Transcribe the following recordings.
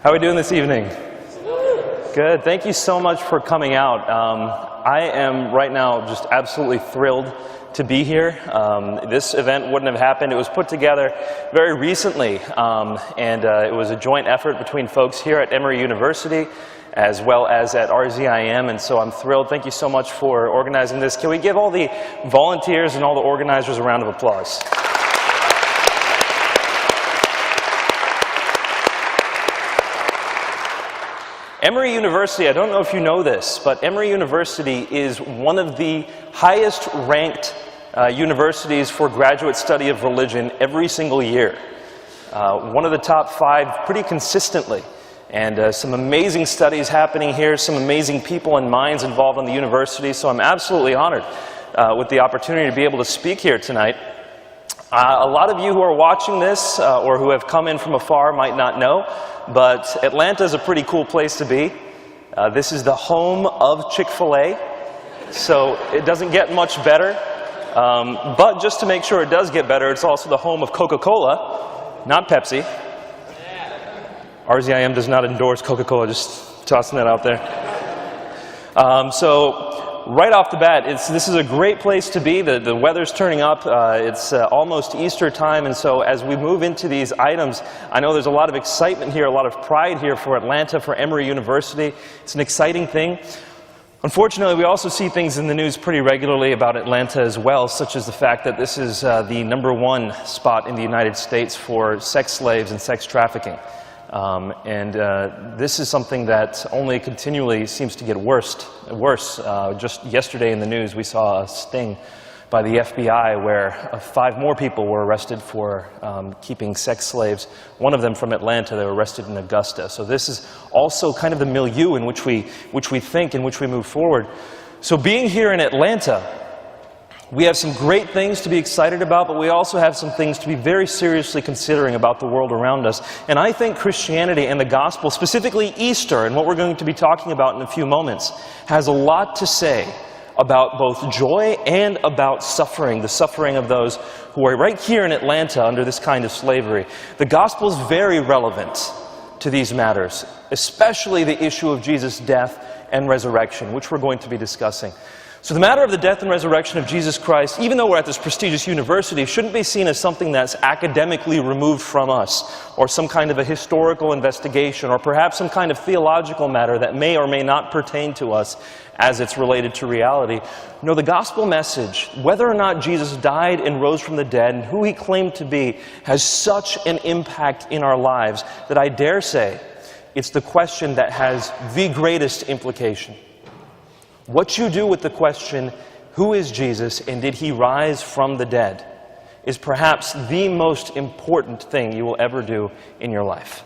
How are we doing this evening? Good. Thank you so much for coming out. I am right now just absolutely thrilled to be here. This event wouldn't have happened. It was put together very recently, and it was a joint effort between folks here at Emory University as well as at RZIM, and so I'm thrilled. Thank you so much for organizing this. Can we give all the volunteers and all the organizers a round of applause? Emory University, I don't know if you know this, but Emory University is one of the highest ranked universities for graduate study of religion every single year. One of the top 5 pretty consistently. And some amazing studies happening here, some amazing people and minds involved in the university, so I'm absolutely honored with the opportunity to be able to speak here tonight. A lot of you who are watching this or who have come in from afar might not know, but Atlanta is a pretty cool place to be. This is the home of Chick-fil-A, so it doesn't get much better. But just to make sure it does get better, it's also the home of Coca-Cola, not Pepsi. RZIM does not endorse Coca-Cola, just tossing that out there. So right off the bat, this is a great place to be. The weather's turning up. It's almost Easter time, and so as we move into these items, I know there's a lot of excitement here, a lot of pride here for Atlanta, for Emory University. It's an exciting thing. Unfortunately, we also see things in the news pretty regularly about Atlanta as well, such as the fact that this is the #1 spot in the United States for sex slaves and sex trafficking. This is something that only continually seems to get worse. Just yesterday in the news, we saw a sting by the FBI where 5 more people were arrested for keeping sex slaves. One of them from Atlanta. They were arrested in Augusta. So this is also kind of the milieu in which we think, in which we move forward. So being here in Atlanta, we have some great things to be excited about, but we also have some things to be very seriously considering about the world around us. And I think Christianity and the gospel, specifically Easter, and what we're going to be talking about in a few moments, has a lot to say about both joy and about suffering, the suffering of those who are right here in Atlanta under this kind of slavery. The gospel is very relevant to these matters, especially the issue of Jesus' death and resurrection, which we're going to be discussing. So the matter of the death and resurrection of Jesus Christ, even though we're at this prestigious university, shouldn't be seen as something that's academically removed from us, or some kind of a historical investigation, or perhaps some kind of theological matter that may or may not pertain to us as it's related to reality. No, the gospel message, whether or not Jesus died and rose from the dead, and who he claimed to be, has such an impact in our lives that I dare say it's the question that has the greatest implication. What you do with the question, who is Jesus and did he rise from the dead, is perhaps the most important thing you will ever do in your life.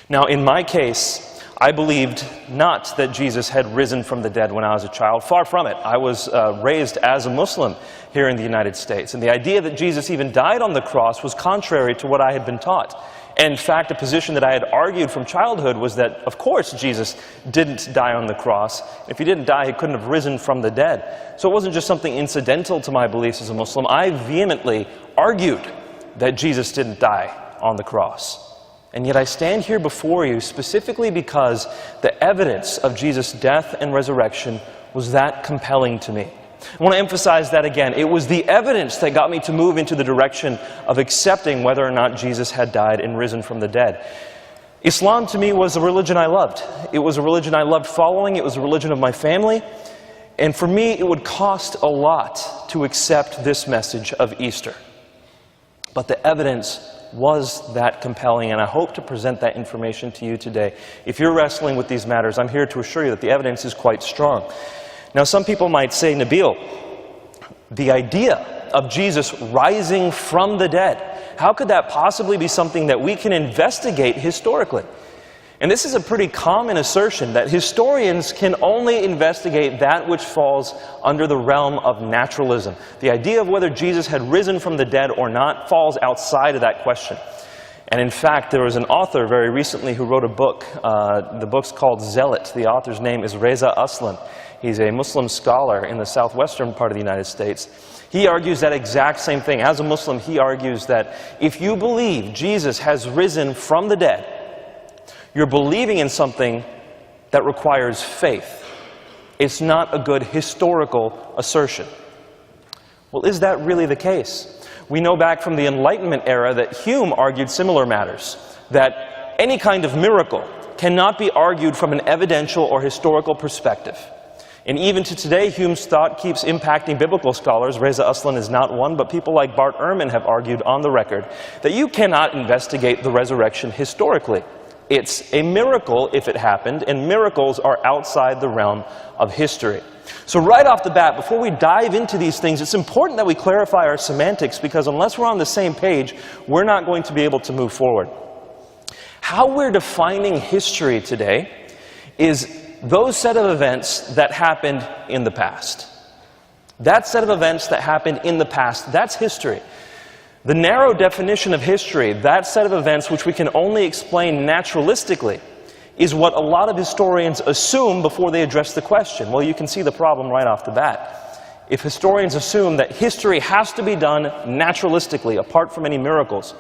Now, in my case, I believed not that Jesus had risen from the dead when I was a child. Far from it. I was raised as a Muslim here in the United States, and the idea that Jesus even died on the cross was contrary to what I had been taught. And in fact, a position that I had argued from childhood was that, of course, Jesus didn't die on the cross. If he didn't die, he couldn't have risen from the dead. So it wasn't just something incidental to my beliefs as a Muslim. I vehemently argued that Jesus didn't die on the cross. And yet I stand here before you specifically because the evidence of Jesus' death and resurrection was that compelling to me. I want to emphasize that again. It was the evidence that got me to move into the direction of accepting whether or not Jesus had died and risen from the dead. Islam to me was a religion I loved. It was a religion I loved following. It was a religion of my family. And for me, it would cost a lot to accept this message of Easter. But the evidence was that compelling, and I hope to present that information to you today. If you're wrestling with these matters, I'm here to assure you that the evidence is quite strong. Now, some people might say, Nabeel, the idea of Jesus rising from the dead, how could that possibly be something that we can investigate historically? And this is a pretty common assertion, that historians can only investigate that which falls under the realm of naturalism. The idea of whether Jesus had risen from the dead or not falls outside of that question. And in fact, there was an author very recently who wrote a book. The book's called Zealot. The author's name is Reza Aslan. He's a Muslim scholar in the southwestern part of the United States. He argues that exact same thing. As a Muslim, he argues that if you believe Jesus has risen from the dead, You're believing in something that requires faith. It's not a good historical assertion. Well, is that really the case? We know back from the Enlightenment era that Hume argued similar matters, that any kind of miracle cannot be argued from an evidential or historical perspective. And even to today, Hume's thought keeps impacting biblical scholars. Reza Aslan is not one, but people like Bart Ehrman have argued on the record that you cannot investigate the resurrection historically. It's a miracle if it happened, and miracles are outside the realm of history. So right off the bat, before we dive into these things, it's important that we clarify our semantics, because unless we're on the same page, we're not going to be able to move forward. How we're defining history today is those set of events that happened in the past. That set of events that happened in the past, that's history. The narrow definition of history, that set of events which we can only explain naturalistically, is what a lot of historians assume before they address the question. Well, you can see the problem right off the bat. If historians assume that history has to be done naturalistically, apart from any miracles,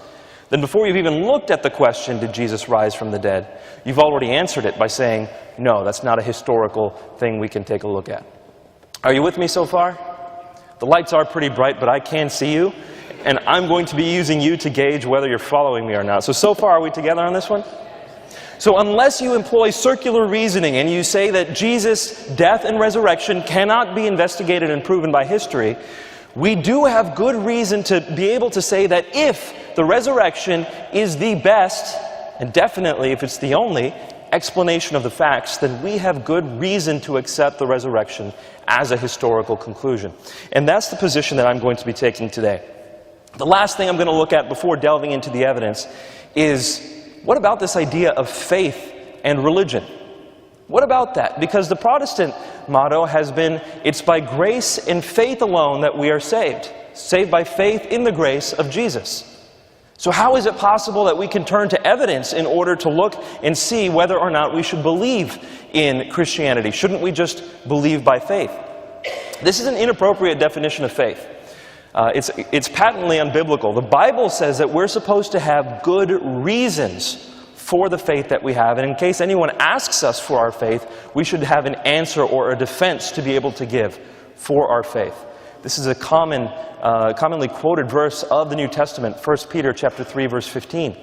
then before you've even looked at the question, did Jesus rise from the dead, you've already answered it by saying, no, that's not a historical thing we can take a look at. Are you with me so far? The lights are pretty bright, but I can see you, and I'm going to be using you to gauge whether you're following me or not. So far, are we together on this one? So unless you employ circular reasoning and you say that Jesus' death and resurrection cannot be investigated and proven by history, we do have good reason to be able to say that if the resurrection is the best, and definitely if it's the only, explanation of the facts, then we have good reason to accept the resurrection as a historical conclusion. And that's the position that I'm going to be taking today. The last thing I'm going to look at before delving into the evidence is, what about this idea of faith and religion? What about that? Because the Protestant motto has been, it's by grace and faith alone that we are saved. Saved by faith in the grace of Jesus. So how is it possible that we can turn to evidence in order to look and see whether or not we should believe in Christianity? Shouldn't we just believe by faith? This is an inappropriate definition of faith. It's patently unbiblical. The Bible says that we're supposed to have good reasons for the faith that we have. And in case anyone asks us for our faith, we should have an answer or a defense to be able to give for our faith. This is a commonly quoted verse of the New Testament, 1 Peter chapter 3, verse 15.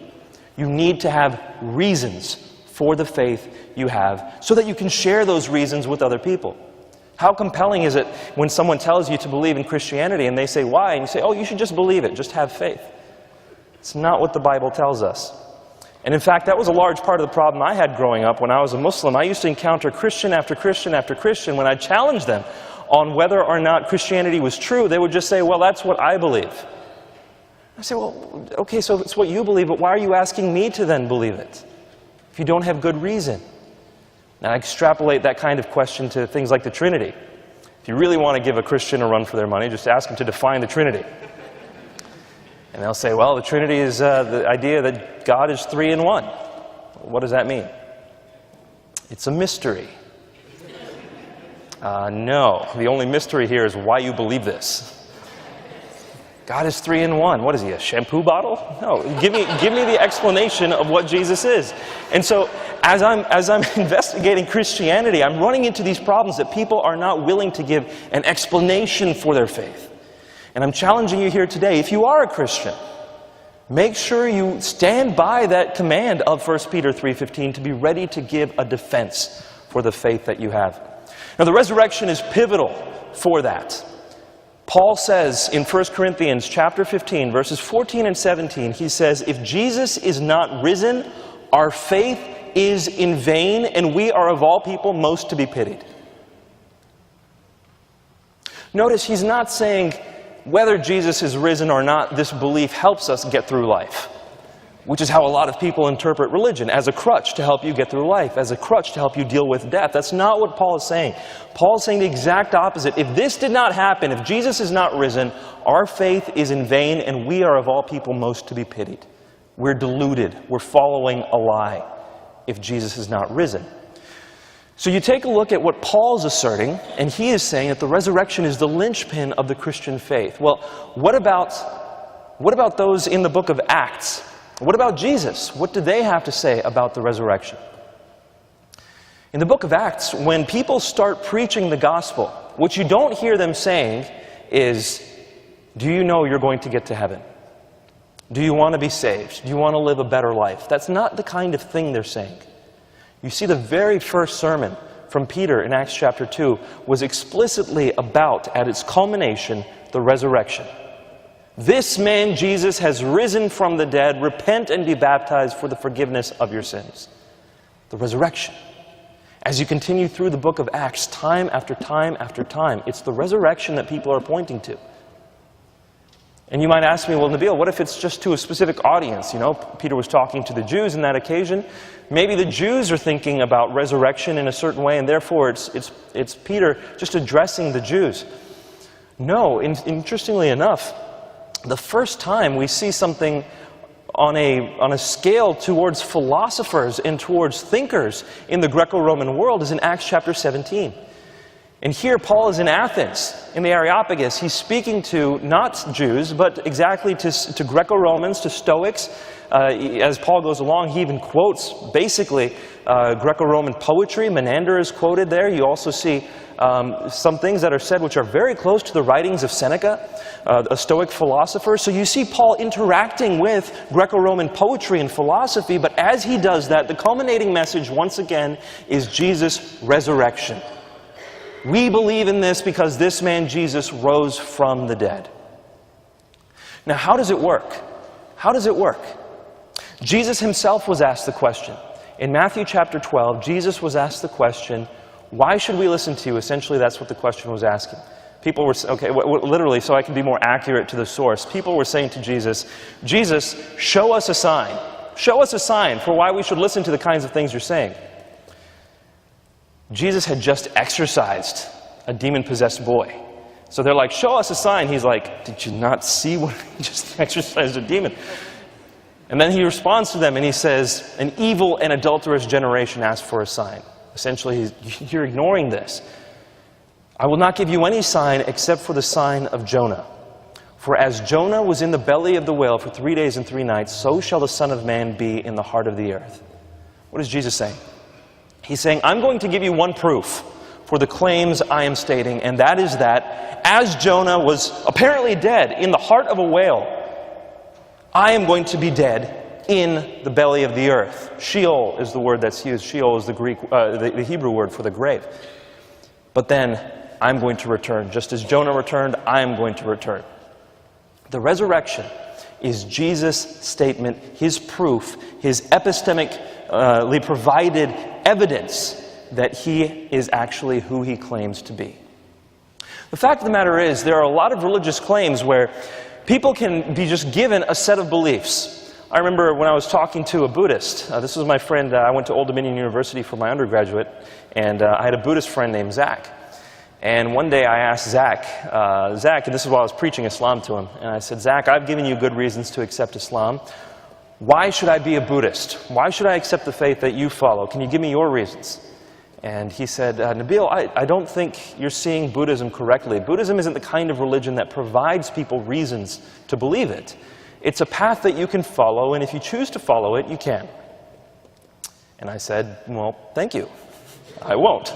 You need to have reasons for the faith you have so that you can share those reasons with other people. How compelling is it when someone tells you to believe in Christianity and they say, why? And you say, oh, you should just believe it, just have faith. It's not what the Bible tells us. And in fact, that was a large part of the problem I had growing up when I was a Muslim. I used to encounter Christian after Christian after Christian. When I challenged them on whether or not Christianity was true, they would just say, well, that's what I believe. I say, well, okay, so it's what you believe, but why are you asking me to then believe it if you don't have good reason? Now, I extrapolate that kind of question to things like the Trinity. If you really want to give a Christian a run for their money, just ask them to define the Trinity. And they'll say, well, the Trinity is the idea that God is three in one. What does that mean? It's a mystery. No, the only mystery here is why you believe this. God is three in one. What is he, a shampoo bottle? No, give me the explanation of what Jesus is. And so, as I'm investigating Christianity, I'm running into these problems that people are not willing to give an explanation for their faith. And I'm challenging you here today, if you are a Christian, make sure you stand by that command of 1 Peter 3:15 to be ready to give a defense for the faith that you have. Now, the resurrection is pivotal for that. Paul says in 1 Corinthians chapter 15, verses 14 and 17, he says, if Jesus is not risen, our faith is in vain, and we are of all people most to be pitied. Notice he's not saying whether Jesus is risen or not, this belief helps us get through life, which is how a lot of people interpret religion, as a crutch to help you get through life, as a crutch to help you deal with death. That's not what Paul is saying. Paul is saying the exact opposite. If this did not happen, if Jesus is not risen, our faith is in vain, and we are of all people most to be pitied. We're deluded. We're following a lie if Jesus is not risen. So you take a look at what Paul's asserting, and he is saying that the resurrection is the linchpin of the Christian faith. Well, what about those in the book of Acts? What about Jesus? What do they have to say about the resurrection? In the book of Acts, when people start preaching the gospel, what you don't hear them saying is, do you know you're going to get to heaven? Do you want to be saved? Do you want to live a better life? That's not the kind of thing they're saying. You see, the very first sermon from Peter in Acts chapter 2 was explicitly about, at its culmination, the resurrection. This man Jesus has risen from the dead. Repent and be baptized for the forgiveness of your sins. The resurrection. As you continue through the book of Acts, time after time after time, it's the resurrection that people are pointing to. And you might ask me, well, Nabeel, what if it's just to a specific audience? You know, Peter was talking to the Jews in that occasion. Maybe the Jews are thinking about resurrection in a certain way, and therefore it's Peter just addressing the Jews. No, interestingly enough, the first time we see something on a scale towards philosophers and towards thinkers in the Greco-Roman world is in Acts chapter 17. And here Paul is in Athens, in the Areopagus. He's speaking to not Jews, but exactly to Greco-Romans, to Stoics. As Paul goes along, he even quotes basically Greco-Roman poetry. Menander is quoted there. You also see some things that are said which are very close to the writings of Seneca, a Stoic philosopher. So you see Paul interacting with Greco-Roman poetry and philosophy, but as he does that, the culminating message once again is Jesus' resurrection. We believe in this because this man Jesus rose from the dead. Now, how does it work? How does it work? Jesus himself was asked the question. In Matthew chapter 12, Jesus was asked the question, why should we listen to you? Essentially, that's what the question was asking. People were, literally, so I can be more accurate to the source, people were saying to Jesus, Jesus, show us a sign. Show us a sign for why we should listen to the kinds of things you're saying. Jesus had just exorcised a demon-possessed boy. So they're like, show us a sign. He's like, did you not see what he just exorcised a demon? And then he responds to them and he says, an evil and adulterous generation asks for a sign. Essentially, you're ignoring this. I will not give you any sign except for the sign of Jonah. For as Jonah was in the belly of the whale for 3 days and 3 nights, so shall the Son of Man be in the heart of the earth. What is Jesus saying? He's saying, I'm going to give you one proof for the claims I am stating, and that is that as Jonah was apparently dead in the heart of a whale, I am going to be dead in the belly of the earth. Sheol is the word that's used. Sheol is the Hebrew word for the grave. But then I'm going to return. Just as Jonah returned, I am going to return. The resurrection is Jesus' statement, his proof, his epistemically provided evidence that he is actually who he claims to be. The fact of the matter is, there are a lot of religious claims where people can be just given a set of beliefs. I remember when I was talking to a Buddhist, this was my friend, I went to Old Dominion University for my undergraduate, and I had a Buddhist friend named Zach. And one day I asked Zach, and this is while I was preaching Islam to him, and I said, Zach, I've given you good reasons to accept Islam. Why should I be a Buddhist? Why should I accept the faith that you follow? Can you give me your reasons? And he said, Nabeel, I don't think you're seeing Buddhism correctly. Buddhism isn't the kind of religion that provides people reasons to believe it. It's a path that you can follow, and if you choose to follow it, you can. And I said, well, thank you. I won't.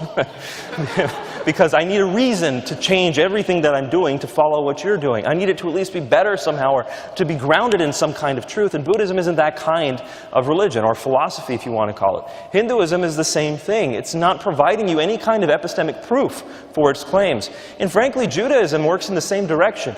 Because I need a reason to change everything that I'm doing to follow what you're doing. I need it to at least be better somehow, or to be grounded in some kind of truth. And Buddhism isn't that kind of religion, or philosophy if you want to call it. Hinduism is the same thing. It's not providing you any kind of epistemic proof for its claims. And frankly, Judaism works in the same direction.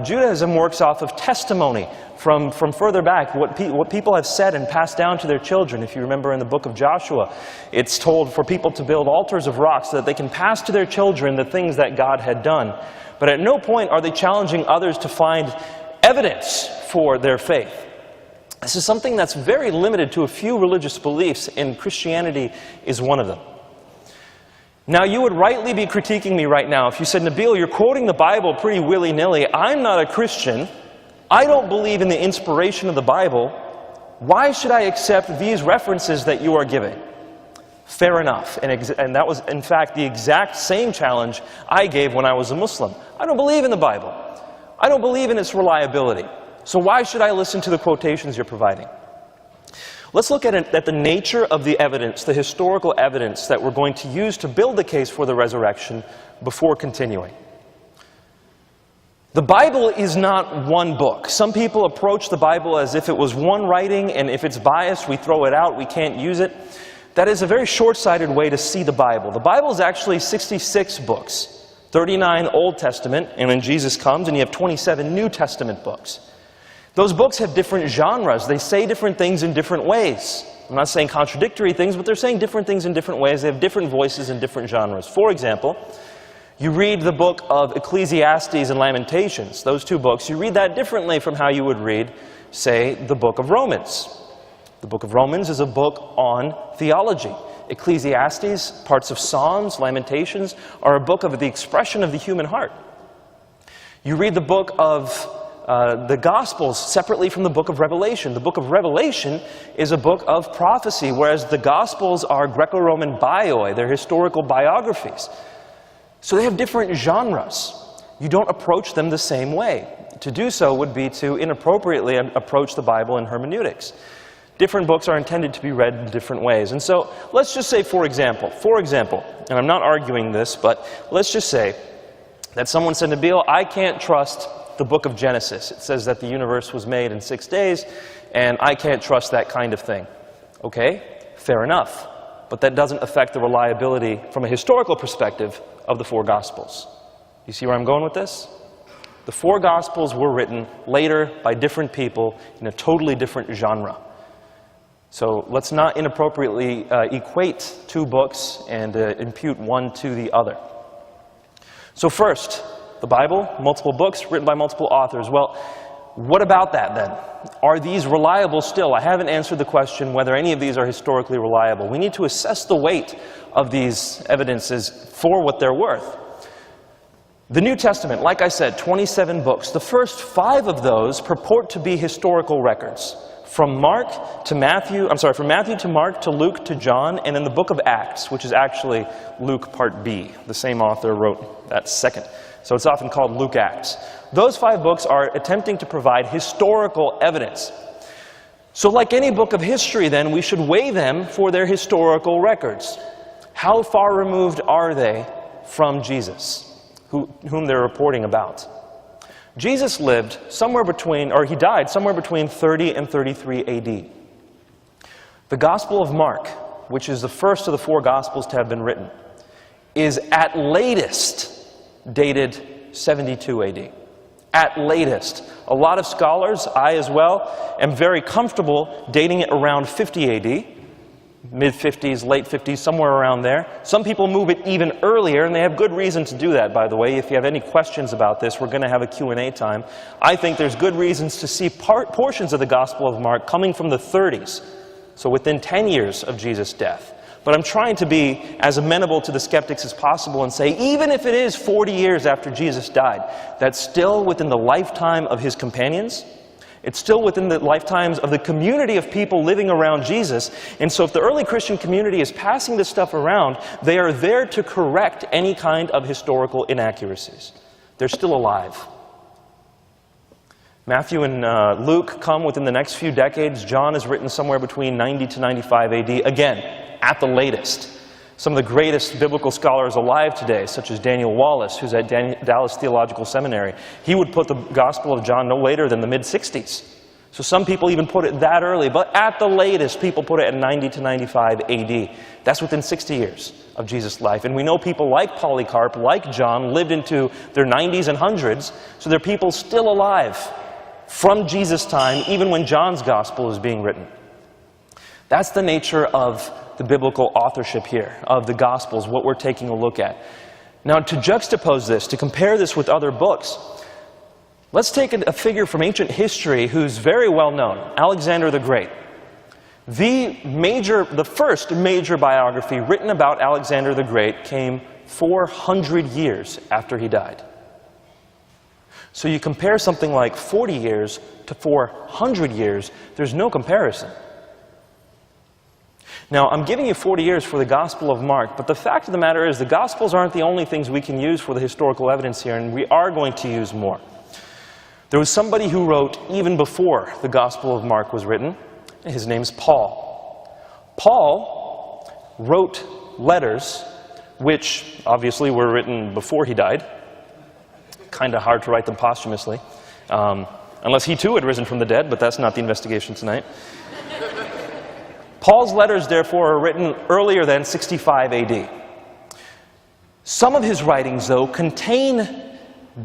Judaism works off of testimony from further back, what people have said and passed down to their children. If you remember in the book of Joshua, it's told for people to build altars of rocks so that they can pass to their children the things that God had done. But at no point are they challenging others to find evidence for their faith. This is something that's very limited to a few religious beliefs, and Christianity is one of them. Now, you would rightly be critiquing me right now if you said, Nabeel, you're quoting the Bible pretty willy-nilly. I'm not a Christian. I don't believe in the inspiration of the Bible. Why should I accept these references that you are giving? Fair enough. And that was, in fact, the exact same challenge I gave when I was a Muslim. I don't believe in the Bible. I don't believe in its reliability. So why should I listen to the quotations you're providing? Let's look at the nature of the evidence, the historical evidence that we're going to use to build the case for the resurrection before continuing. The Bible is not one book. Some people approach the Bible as if it was one writing, and if it's biased, we throw it out, we can't use it. That is a very short-sighted way to see the Bible. The Bible is actually 66 books, 39 Old Testament, and then Jesus comes, and you have 27 New Testament books. Those books have different genres. They say different things in different ways. I'm not saying contradictory things, but they're saying different things in different ways. They have different voices in different genres. For example, you read the book of Ecclesiastes and Lamentations, those two books, you read that differently from how you would read, say, the book of Romans. The book of Romans is a book on theology. Ecclesiastes, parts of Psalms, Lamentations, are a book of the expression of the human heart. You read the book of the Gospels separately from the book of Revelation. The book of Revelation is a book of prophecy, whereas the Gospels are Greco-Roman bioi, they're historical biographies. So they have different genres. You don't approach them the same way. To do so would be to inappropriately approach the Bible in hermeneutics. Different books are intended to be read in different ways. And so let's just say, for example, and I'm not arguing this, but let's just say that someone said, Nabeel, I can't trust the book of Genesis. It says that the universe was made in 6 days, and I can't trust that kind of thing. Okay, fair enough. But that doesn't affect the reliability from a historical perspective of the four Gospels. You see where I'm going with this? The four Gospels were written later by different people in a totally different genre. So let's not inappropriately equate two books and impute one to the other. So first, the Bible, multiple books written by multiple authors. Well, what about that then? Are these reliable still? I haven't answered the question whether any of these are historically reliable. We need to assess the weight of these evidences for what they're worth. The New Testament, like I said, 27 books. The first 5 of those purport to be historical records. From Matthew to Mark to Luke to John, and in the book of Acts, which is actually Luke part B. The same author wrote that second. So it's often called Luke Acts. Those 5 books are attempting to provide historical evidence. So like any book of history then, we should weigh them for their historical records. How far removed are they from Jesus, whom they're reporting about? Jesus lived somewhere between, or he died somewhere between 30 and 33 AD. The Gospel of Mark, which is the first of the 4 Gospels to have been written, is at latest dated 72 AD. At latest. A lot of scholars, I as well, am very comfortable dating it around 50 AD, mid-50s, late 50s, somewhere around there. Some people move it even earlier, and they have good reason to do that, by the way. If you have any questions about this, we're going to have a Q&A time. I think there's good reasons to see portions of the Gospel of Mark coming from the 30s, so within 10 years of Jesus' death. But I'm trying to be as amenable to the skeptics as possible and say, even if it is 40 years after Jesus died, that's still within the lifetime of his companions. It's still within the lifetimes of the community of people living around Jesus. And so if the early Christian community is passing this stuff around, they are there to correct any kind of historical inaccuracies. They're still alive. Matthew and Luke come within the next few decades. John is written somewhere between 90 to 95 AD. Again, at the latest. Some of the greatest biblical scholars alive today, such as Daniel Wallace, who's at Dallas Theological Seminary, he would put the Gospel of John no later than the mid-60s. So some people even put it that early, but at the latest, people put it at 90 to 95 AD. That's within 60 years of Jesus' life. And we know people like Polycarp, like John, lived into their 90s and 100s, so they're people still alive from Jesus' time, even when John's Gospel is being written. That's the nature of the biblical authorship here, of the Gospels, what we're taking a look at. Now, to juxtapose this, to compare this with other books, let's take a figure from ancient history who's very well known, Alexander the Great. The first major biography written about Alexander the Great came 400 years after he died. So you compare something like 40 years to 400 years, there's no comparison. Now, I'm giving you 40 years for the Gospel of Mark, but the fact of the matter is the Gospels aren't the only things we can use for the historical evidence here, and we are going to use more. There was somebody who wrote even before the Gospel of Mark was written, and his name's Paul. Paul wrote letters which obviously were written before he died. Kind of hard to write them posthumously, unless he too had risen from the dead, but that's not the investigation tonight. Paul's letters, therefore, are written earlier than 65 AD. Some of his writings, though, contain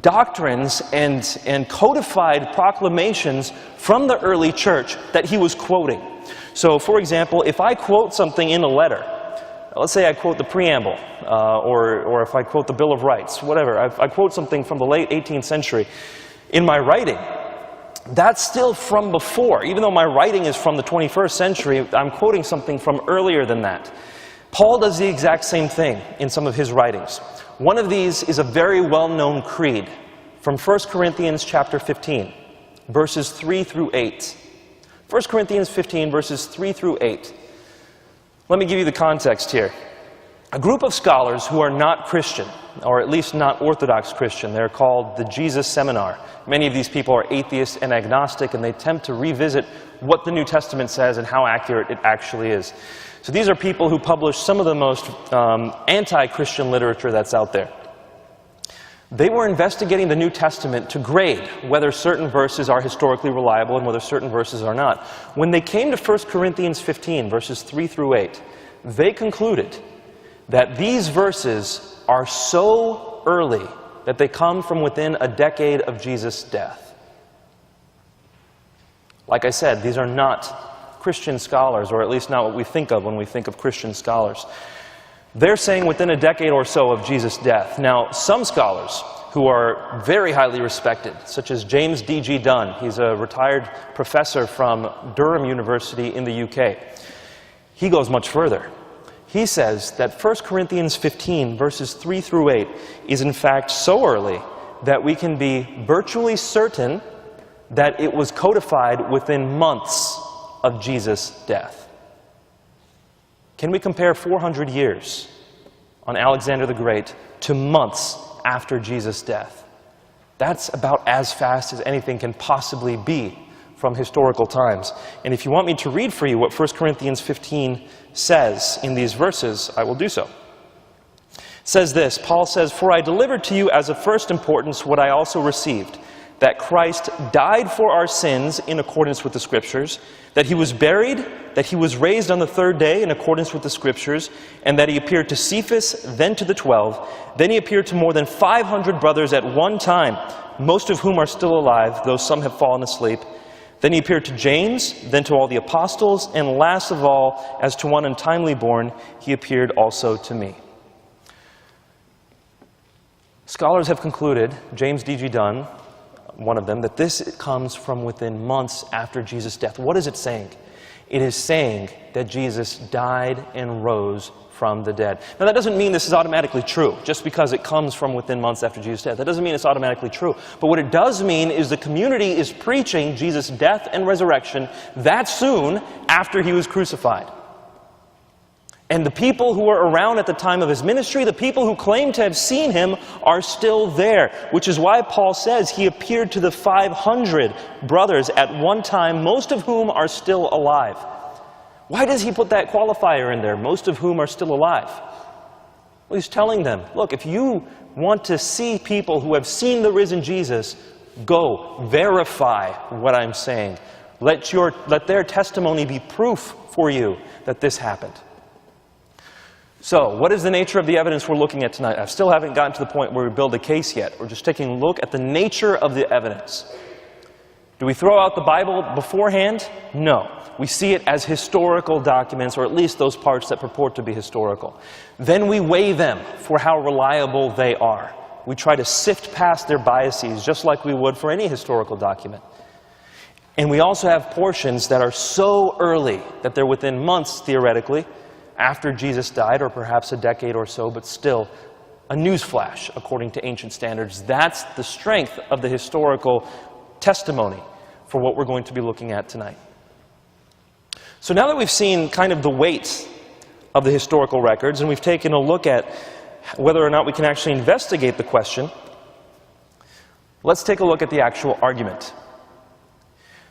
doctrines and codified proclamations from the early church that he was quoting. So, for example, if I quote something in a letter, let's say I quote the preamble, or if I quote the Bill of Rights, whatever, I quote something from the late 18th century in my writing, that's still from before. Even though my writing is from the 21st century, I'm quoting something from earlier than that. Paul does the exact same thing in some of his writings. One of these is a very well-known creed from 1 Corinthians chapter 15, verses 3 through 8. 1 Corinthians 15, verses 3 through 8. Let me give you the context here. A group of scholars who are not Christian, or at least not Orthodox Christian, they're called the Jesus Seminar. Many of these people are atheists and agnostic, and they attempt to revisit what the New Testament says and how accurate it actually is. So these are people who publish some of the most anti-Christian literature that's out there. They were investigating the New Testament to grade whether certain verses are historically reliable and whether certain verses are not. When they came to 1 Corinthians 15, verses 3 through 8, they concluded that these verses are so early that they come from within a decade of Jesus' death. Like I said, these are not Christian scholars, or at least not what we think of when we think of Christian scholars. They're saying within a decade or so of Jesus' death. Now, some scholars who are very highly respected, such as James D.G. Dunn, he's a retired professor from Durham University in the UK. He goes much further. He says that 1 Corinthians 15, verses 3 through 8, is in fact so early that we can be virtually certain that it was codified within months of Jesus' death. Can we compare 400 years on Alexander the Great to months after Jesus' death? That's about as fast as anything can possibly be from historical times. And if you want me to read for you what 1 Corinthians 15 says in these verses, I will do so. It says this, Paul says, "For I delivered to you as of first importance what I also received, that Christ died for our sins in accordance with the Scriptures, that he was buried, that he was raised on the third day in accordance with the Scriptures, and that he appeared to Cephas, then to the 12. Then he appeared to more than 500 brothers at one time, most of whom are still alive, though some have fallen asleep. Then he appeared to James, then to all the apostles, and last of all, as to one untimely born, he appeared also to me." Scholars have concluded, James D.G. Dunn, one of them, that this comes from within months after Jesus' death. What is it saying? It is saying that Jesus died and rose from the dead. Now, that doesn't mean this is automatically true, just because it comes from within months after Jesus' death. That doesn't mean it's automatically true. But what it does mean is the community is preaching Jesus' death and resurrection that soon after he was crucified. And the people who were around at the time of his ministry, the people who claim to have seen him, are still there. Which is why Paul says he appeared to the 500 brothers at one time, most of whom are still alive. Why does he put that qualifier in there, most of whom are still alive? Well, he's telling them, look, if you want to see people who have seen the risen Jesus, go verify what I'm saying. Let their testimony be proof for you that this happened. So, what is the nature of the evidence we're looking at tonight? I still haven't gotten to the point where we build a case yet. We're just taking a look at the nature of the evidence. Do we throw out the Bible beforehand? No. We see it as historical documents, or at least those parts that purport to be historical. Then we weigh them for how reliable they are. We try to sift past their biases, just like we would for any historical document. And we also have portions that are so early that they're within months, theoretically, after Jesus died, or perhaps a decade or so, but still a newsflash according to ancient standards. That's the strength of the historical testimony for what we're going to be looking at tonight. So now that we've seen kind of the weight of the historical records, and we've taken a look at whether or not we can actually investigate the question, Let's take a look at the actual argument.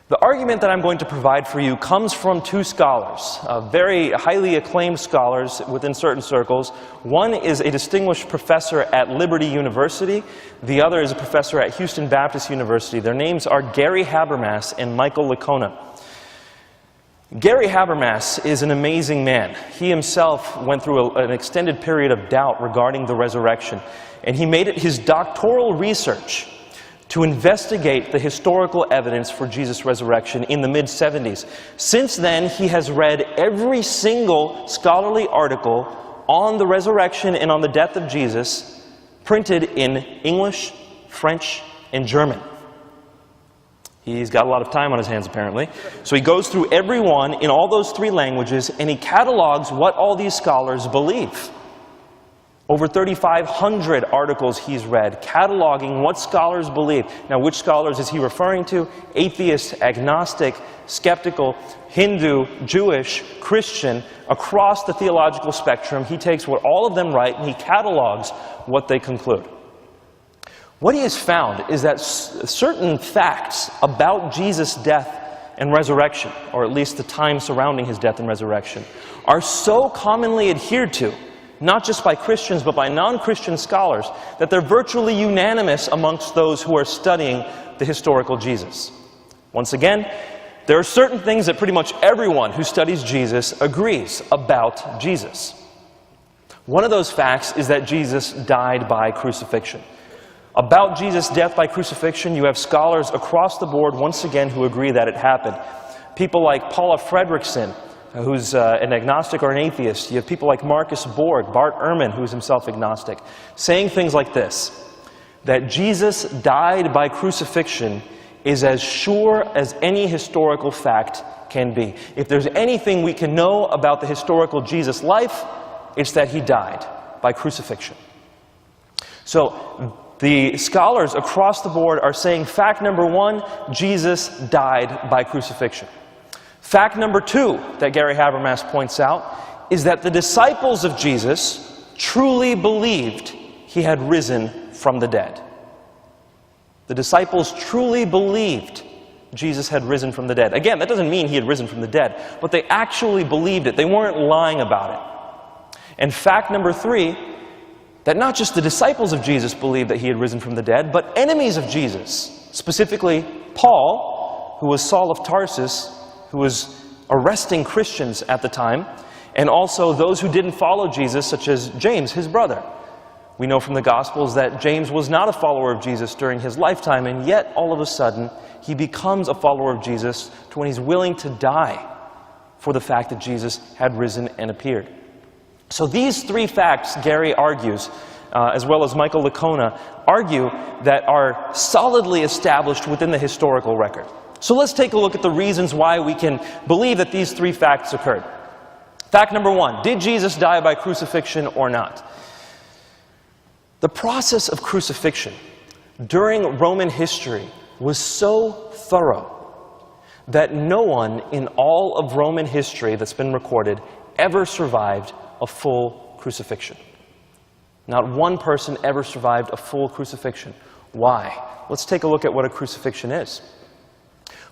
The argument that I'm going to provide for you comes from two scholars, very highly acclaimed scholars within certain circles. One is a distinguished professor at Liberty University. The other is a professor at Houston Baptist University. Their names are Gary Habermas and Michael Licona. Gary Habermas is an amazing man. He himself went through an extended period of doubt regarding the resurrection, and he made it his doctoral research to investigate the historical evidence for Jesus' resurrection in the mid-70s. Since then, he has read every single scholarly article on the resurrection and on the death of Jesus, printed in English, French, and German. He's got a lot of time on his hands, apparently. So he goes through every one in all those three languages, and he catalogs what all these scholars believe. Over 3,500 articles he's read, cataloging what scholars believe. Now, which scholars is he referring to? Atheist, agnostic, skeptical, Hindu, Jewish, Christian, across the theological spectrum. He takes what all of them write and he catalogs what they conclude. What he has found is that certain facts about Jesus' death and resurrection, or at least the time surrounding his death and resurrection, are so commonly adhered to, not just by Christians, but by non-Christian scholars, that they're virtually unanimous amongst those who are studying the historical Jesus. Once again, there are certain things that pretty much everyone who studies Jesus agrees about Jesus. One of those facts is that Jesus died by crucifixion. About Jesus' death by crucifixion, you have scholars across the board, once again, who agree that it happened. People like Paula Fredrickson, who's an agnostic or an atheist. You have people like Marcus Borg, Bart Ehrman, who's himself agnostic, saying things like this, that Jesus died by crucifixion is as sure as any historical fact can be. If there's anything we can know about the historical Jesus life, it's that he died by crucifixion. So the scholars across the board are saying fact number one, Jesus died by crucifixion. Fact number two that Gary Habermas points out is that the disciples of Jesus truly believed he had risen from the dead. The disciples truly believed Jesus had risen from the dead. Again, that doesn't mean he had risen from the dead, but they actually believed it. They weren't lying about it. And fact number three, that not just the disciples of Jesus believed that he had risen from the dead, but enemies of Jesus, specifically Paul, who was Saul of Tarsus, who was arresting Christians at the time, and also those who didn't follow Jesus, such as James, his brother. We know from the Gospels that James was not a follower of Jesus during his lifetime, and yet all of a sudden he becomes a follower of Jesus to when he's willing to die for the fact that Jesus had risen and appeared. So these three facts, Gary argues, as well as Michael Licona, argue that are solidly established within the historical record. So let's take a look at the reasons why we can believe that these three facts occurred. Fact number one, did Jesus die by crucifixion or not? The process of crucifixion during Roman history was so thorough that no one in all of Roman history that's been recorded ever survived a full crucifixion. Not one person ever survived a full crucifixion. Why? Let's take a look at what a crucifixion is.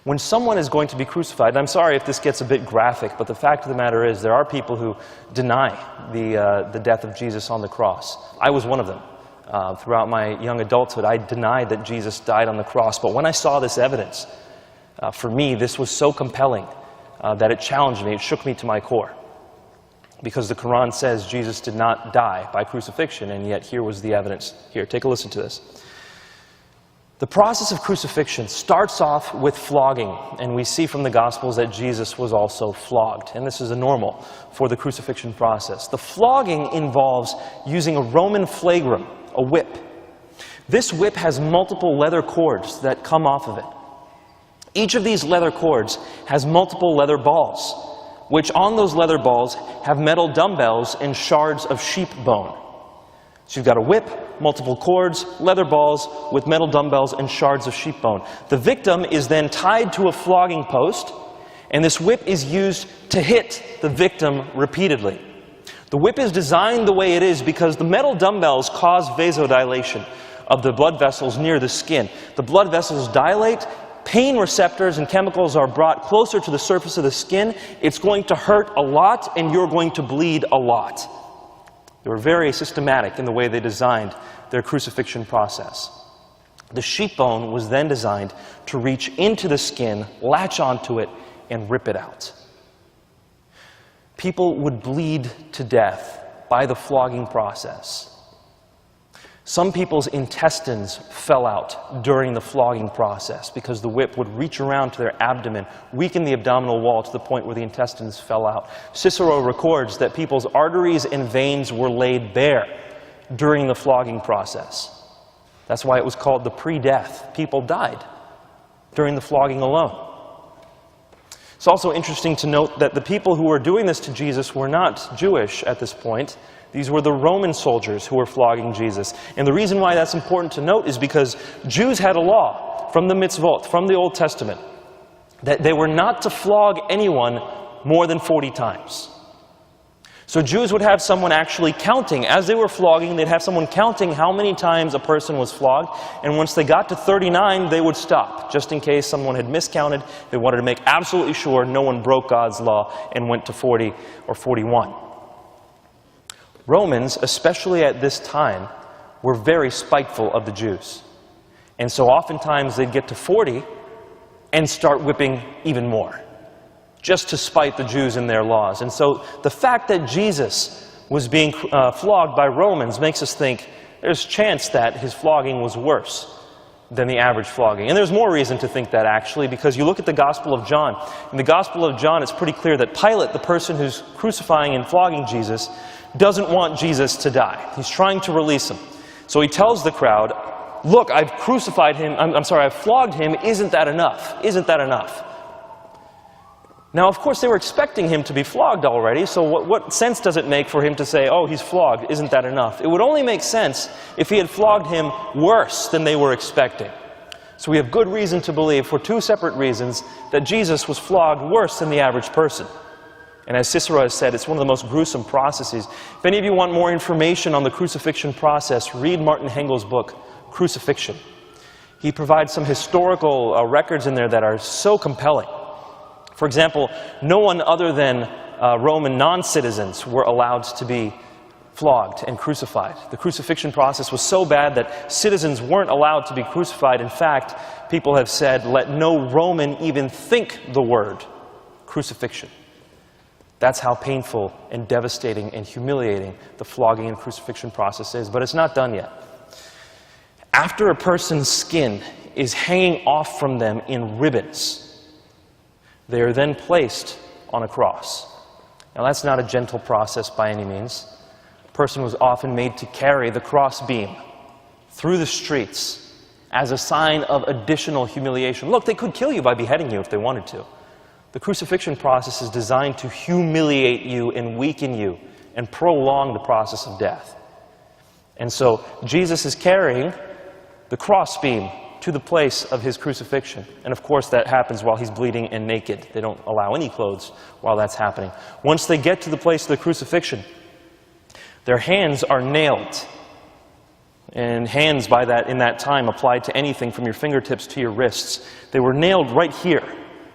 When someone is going to be crucified, and I'm sorry if this gets a bit graphic, but the fact of the matter is there are people who deny the death of Jesus on the cross. I was one of them. Throughout my young adulthood, I denied that Jesus died on the cross. But when I saw this evidence, for me, this was so compelling that it challenged me, it shook me to my core. Because the Quran says Jesus did not die by crucifixion, and yet here was the evidence. Here, take a listen to this. The process of crucifixion starts off with flogging, and we see from the Gospels that Jesus was also flogged, and this is a normal for the crucifixion process. The flogging involves using a Roman flagrum, a whip. This whip has multiple leather cords that come off of it. Each of these leather cords has multiple leather balls, which on those leather balls have metal dumbbells and shards of sheep bone. So you've got a whip, multiple cords, leather balls with metal dumbbells and shards of sheep bone. The victim is then tied to a flogging post, and this whip is used to hit the victim repeatedly. The whip is designed the way it is because the metal dumbbells cause vasodilation. of the blood vessels near the skin. The blood vessels dilate, pain receptors and chemicals are brought closer to the surface of the skin. It's going to hurt a lot, and you're going to bleed a lot. They were very systematic in the way they designed their crucifixion process. The sheep bone was then designed to reach into the skin, latch onto it, and rip it out. People would bleed to death by the flogging process. Some people's intestines fell out during the flogging process because the whip would reach around to their abdomen, weaken the abdominal wall to the point where the intestines fell out. Cicero records that people's arteries and veins were laid bare during the flogging process. That's why it was called the pre-death. People died during the flogging alone. It's also interesting to note that the people who were doing this to Jesus were not Jewish at this point. These were the Roman soldiers who were flogging Jesus. And the reason why that's important to note is because Jews had a law from the mitzvot, from the Old Testament, that they were not to flog anyone more than 40 times. So Jews would have someone actually counting. As they were flogging, they'd have someone counting how many times a person was flogged. And once they got to 39, they would stop, just in case someone had miscounted. They wanted to make absolutely sure no one broke God's law and went to 40 or 41. Romans, especially at this time, were very spiteful of the Jews. And so oftentimes they'd get to 40 and start whipping even more, just to spite the Jews and their laws. And so the fact that Jesus was being flogged by Romans makes us think there's a chance that his flogging was worse than the average flogging. And there's more reason to think that, actually, because you look at the Gospel of John. In the Gospel of John, it's pretty clear that Pilate, the person who's crucifying and flogging Jesus, doesn't want Jesus to die. He's trying to release him. So he tells the crowd, look, I've crucified him, I've flogged him, isn't that enough? Isn't that enough? Now, of course, they were expecting him to be flogged already, so what sense does it make for him to say, oh, he's flogged, isn't that enough? It would only make sense if he had flogged him worse than they were expecting. So we have good reason to believe, for two separate reasons, that Jesus was flogged worse than the average person. And as Cicero has said, it's one of the most gruesome processes. If any of you want more information on the crucifixion process, read Martin Hengel's book, Crucifixion. He provides some historical records in there that are so compelling. For example, no one other than Roman non-citizens were allowed to be flogged and crucified. The crucifixion process was so bad that citizens weren't allowed to be crucified. In fact, people have said, let no Roman even think the word crucifixion. That's how painful and devastating and humiliating the flogging and crucifixion process is. But it's not done yet. After a person's skin is hanging off from them in ribbons, they are then placed on a cross. Now, that's not a gentle process by any means. A person was often made to carry the crossbeam through the streets as a sign of additional humiliation. Look, they could kill you by beheading you if they wanted to. The crucifixion process is designed to humiliate you and weaken you and prolong the process of death. And so Jesus is carrying the crossbeam to the place of his crucifixion. And of course that happens while he's bleeding and naked. They don't allow any clothes while that's happening. Once they get to the place of the crucifixion, their hands are nailed. And hands in that time applied to anything from your fingertips to your wrists. They were nailed right here,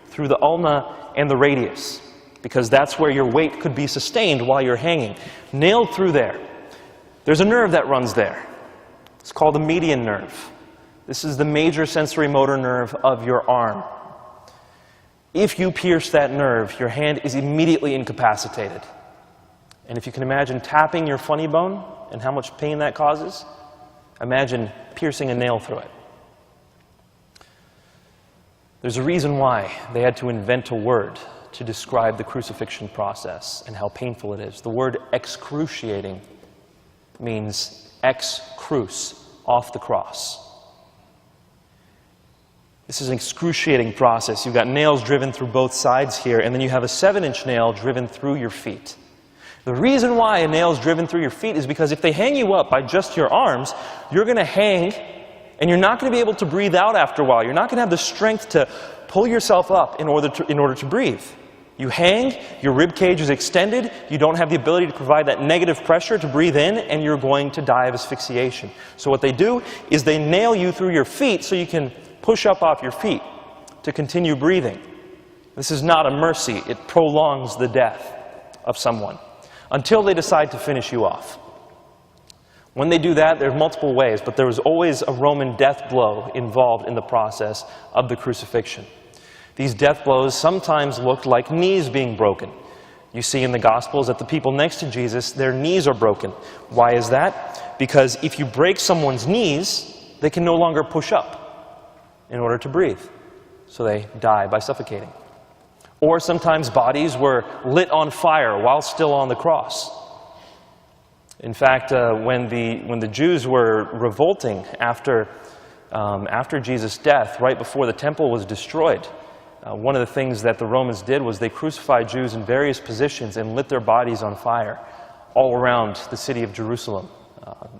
through the ulna and the radius, because that's where your weight could be sustained while you're hanging. Nailed through there. There's a nerve that runs there. It's called the median nerve. This is the major sensory motor nerve of your arm. If you pierce that nerve, your hand is immediately incapacitated. And if you can imagine tapping your funny bone and how much pain that causes, imagine piercing a nail through it. There's a reason why they had to invent a word to describe the crucifixion process and how painful it is. The word excruciating means ex cruce, off the cross. This is an excruciating process. You've got nails driven through both sides here, and then you have a 7-inch nail driven through your feet. The reason why a nail is driven through your feet is because if they hang you up by just your arms, you're going to hang, and you're not going to be able to breathe out after a while. You're not going to have the strength to pull yourself up in order to breathe. You hang, your rib cage is extended, you don't have the ability to provide that negative pressure to breathe in, and you're going to die of asphyxiation. So what they do is they nail you through your feet so you can push up off your feet to continue breathing. This is not a mercy. It prolongs the death of someone until they decide to finish you off. When they do that, there are multiple ways, but there was always a Roman death blow involved in the process of the crucifixion. These death blows sometimes looked like knees being broken. You see in the Gospels that the people next to Jesus, their knees are broken. Why is that? Because if you break someone's knees, they can no longer push up in order to breathe. So they die by suffocating. Or sometimes bodies were lit on fire while still on the cross. In fact, when the Jews were revolting after Jesus' death, right before the temple was destroyed, one of the things that the Romans did was they crucified Jews in various positions and lit their bodies on fire all around the city of Jerusalem.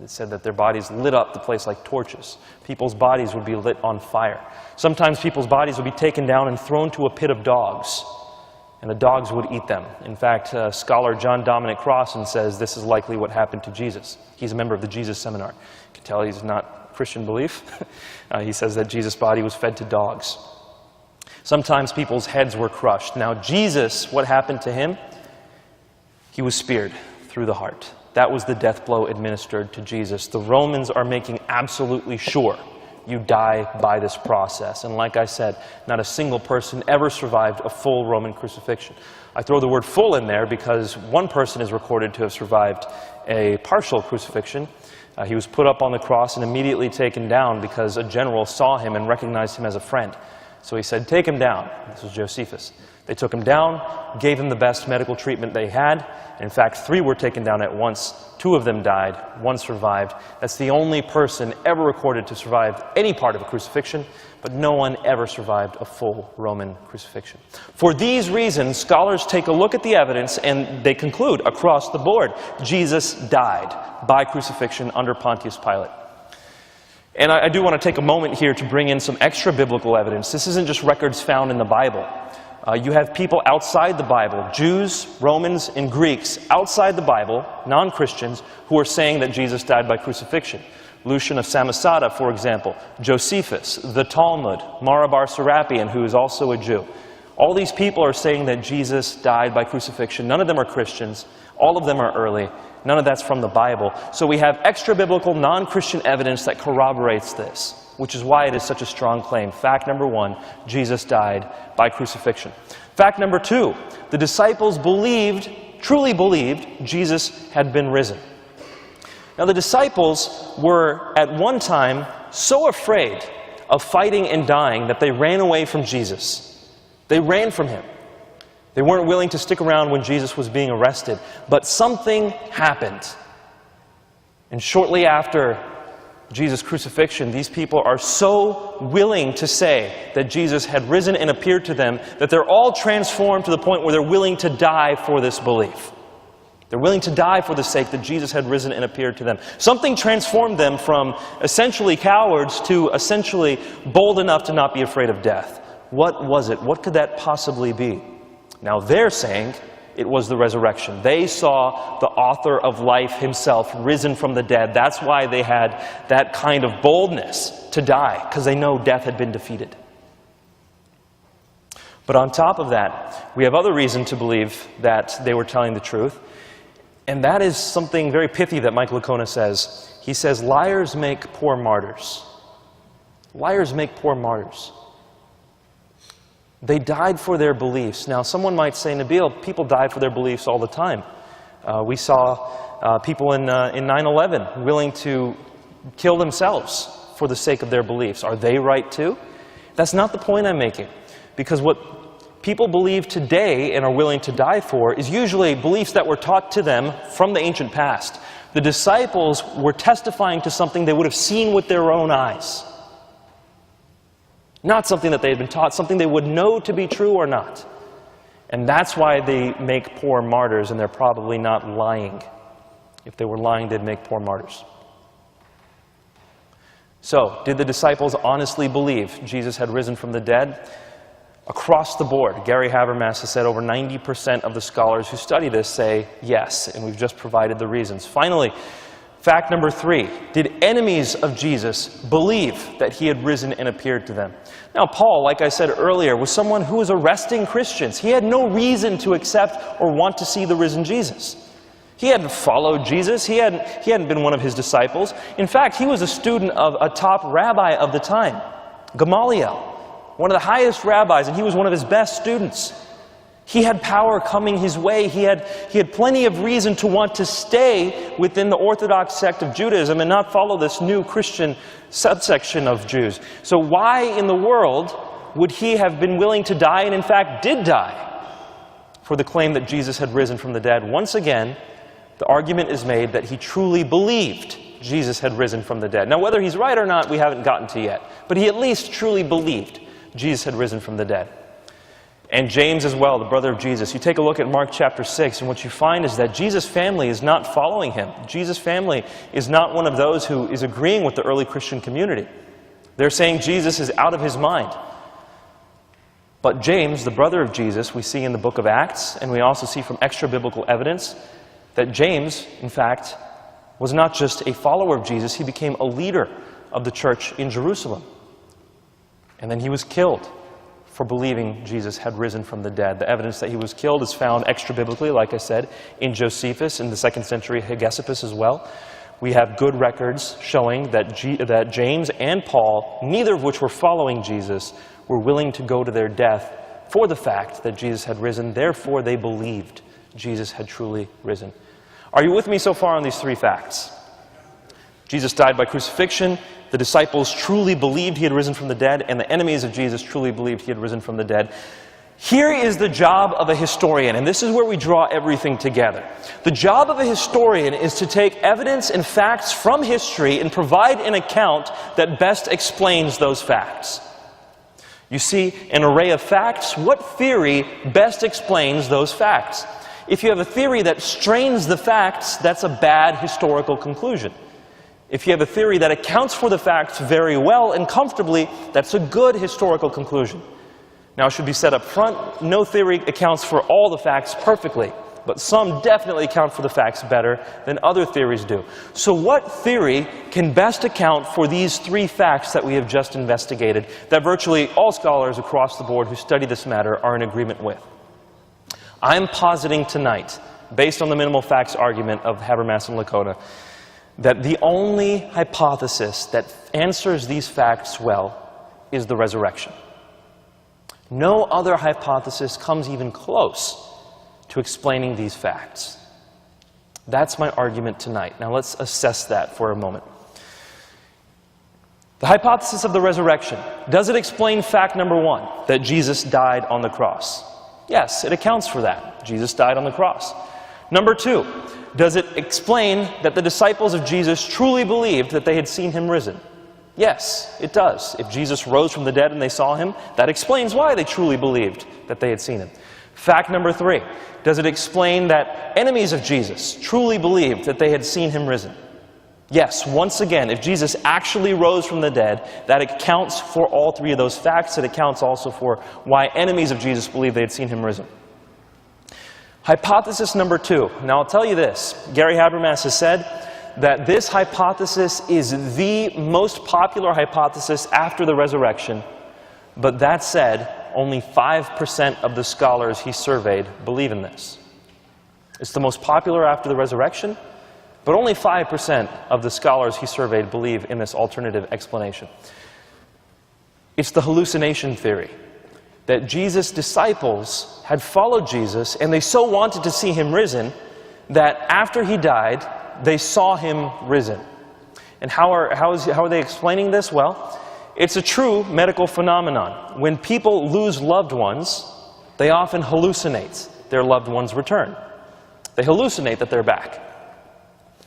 It said that their bodies lit up the place like torches. People's bodies would be lit on fire. Sometimes people's bodies would be taken down and thrown to a pit of dogs, and the dogs would eat them. In fact, scholar John Dominic Crossan says this is likely what happened to Jesus. He's a member of the Jesus Seminar. You can tell he's not Christian belief. He says that Jesus' body was fed to dogs. Sometimes people's heads were crushed. Now Jesus, what happened to him? He was speared through the heart. That was the death blow administered to Jesus. The Romans are making absolutely sure you die by this process. And like I said, not a single person ever survived a full Roman crucifixion. I throw the word full in there because one person is recorded to have survived a partial crucifixion. He was put up on the cross and immediately taken down because a general saw him and recognized him as a friend. So he said, "Take him down." This was Josephus. They took him down, gave him the best medical treatment they had. In fact, 3 were taken down at once. 2 of them died. 1 survived. That's the only person ever recorded to survive any part of a crucifixion, but no one ever survived a full Roman crucifixion. For these reasons, scholars take a look at the evidence and they conclude across the board, Jesus died by crucifixion under Pontius Pilate. And I do want to take a moment here to bring in some extra biblical evidence. This isn't just records found in the Bible. You have people outside the Bible, Jews, Romans, and Greeks outside the Bible, non-Christians, who are saying that Jesus died by crucifixion. Lucian of Samosata, for example, Josephus, the Talmud, Marabar Serapion, who is also a Jew. All these people are saying that Jesus died by crucifixion. None of them are Christians. All of them are early. None of that's from the Bible. So we have extra-biblical, non-Christian evidence that corroborates this, which is why it is such a strong claim. Fact number 1, Jesus died by crucifixion. Fact number 2, the disciples truly believed Jesus had been risen. Now the disciples were at one time so afraid of fighting and dying that they ran away from Jesus. They ran from him. They weren't willing to stick around when Jesus was being arrested. But something happened. And shortly after Jesus' crucifixion, these people are so willing to say that Jesus had risen and appeared to them that they're all transformed to the point where they're willing to die for this belief. They're willing to die for the sake that Jesus had risen and appeared to them. Something transformed them from essentially cowards to essentially bold enough to not be afraid of death. What was it? What could that possibly be? Now they're saying it was the resurrection. They saw the author of life himself risen from the dead. That's why they had that kind of boldness to die, because they know death had been defeated. But on top of that, we have other reason to believe that they were telling the truth, and that is something very pithy that Mike Licona says. He says, liars make poor martyrs. Liars make poor martyrs. They died for their beliefs. Now, someone might say, Nabeel, people die for their beliefs all the time. We saw people in 9/11 willing to kill themselves for the sake of their beliefs. Are they right too? That's not the point I'm making. Because what people believe today and are willing to die for is usually beliefs that were taught to them from the ancient past. The disciples were testifying to something they would have seen with their own eyes. Not something that they had been taught, something they would know to be true or not. And that's why they make poor martyrs, and they're probably not lying. If they were lying, they'd make poor martyrs. So, did the disciples honestly believe Jesus had risen from the dead? Across the board, Gary Habermas has said over 90% of the scholars who study this say yes, and we've just provided the reasons. Finally, fact number 3, did enemies of Jesus believe that he had risen and appeared to them? Now, Paul, like I said earlier, was someone who was arresting Christians. He had no reason to accept or want to see the risen Jesus. He hadn't followed Jesus. He hadn't been one of his disciples. In fact, he was a student of a top rabbi of the time, Gamaliel, one of the highest rabbis, and he was one of his best students. He had power coming his way. He had plenty of reason to want to stay within the Orthodox sect of Judaism and not follow this new Christian subsection of Jews. So why in the world would he have been willing to die, and in fact did die, for the claim that Jesus had risen from the dead? Once again, the argument is made that he truly believed Jesus had risen from the dead. Now, whether he's right or not, we haven't gotten to yet. But he at least truly believed Jesus had risen from the dead. And James as well, the brother of Jesus. You take a look at Mark chapter 6, and what you find is that Jesus' family is not following him. Jesus' family is not one of those who is agreeing with the early Christian community. They're saying Jesus is out of his mind. But James, the brother of Jesus, we see in the book of Acts, and we also see from extra-biblical evidence, that James, in fact, was not just a follower of Jesus, he became a leader of the church in Jerusalem. And then he was killed for believing Jesus had risen from the dead. The evidence that he was killed is found extra-biblically, like I said, in Josephus, in the 2nd century Hegesippus as well. We have good records showing that James and Paul, neither of which were following Jesus, were willing to go to their death for the fact that Jesus had risen. Therefore, they believed Jesus had truly risen. Are you with me so far on these 3 facts? Jesus died by crucifixion, the disciples truly believed he had risen from the dead, and the enemies of Jesus truly believed he had risen from the dead. Here is the job of a historian, and this is where we draw everything together. The job of a historian is to take evidence and facts from history and provide an account that best explains those facts. You see an array of facts. What theory best explains those facts? If you have a theory that strains the facts, that's a bad historical conclusion. If you have a theory that accounts for the facts very well and comfortably, that's a good historical conclusion. Now, it should be said up front, no theory accounts for all the facts perfectly, but some definitely account for the facts better than other theories do. So what theory can best account for these 3 facts that we have just investigated, that virtually all scholars across the board who study this matter are in agreement with? I'm positing tonight, based on the minimal facts argument of Habermas and Lakota, that the only hypothesis that answers these facts well is the resurrection. No other hypothesis comes even close to explaining these facts. That's my argument tonight. Now let's assess that for a moment. The hypothesis of the resurrection. Does it explain fact number 1, that Jesus died on the cross? Yes, it accounts for that. Jesus died on the cross. Number 2, does it explain that the disciples of Jesus truly believed that they had seen him risen? Yes, it does. If Jesus rose from the dead and they saw him, that explains why they truly believed that they had seen him. Fact number 3, does it explain that enemies of Jesus truly believed that they had seen him risen? Yes, once again, if Jesus actually rose from the dead, that accounts for all 3 of those facts. It accounts also for why enemies of Jesus believed they had seen him risen. Hypothesis number 2. Now I'll tell you this. Gary Habermas has said that this hypothesis is the most popular hypothesis after the resurrection. But that said, only 5% of the scholars he surveyed believe in this. It's the most popular after the resurrection, but only 5% of the scholars he surveyed believe in this alternative explanation. It's the hallucination theory, that Jesus' disciples had followed Jesus, and they so wanted to see him risen, that after he died, they saw him risen. And how are they explaining this? Well, it's a true medical phenomenon. When people lose loved ones, they often hallucinate their loved one's return. They hallucinate that they're back.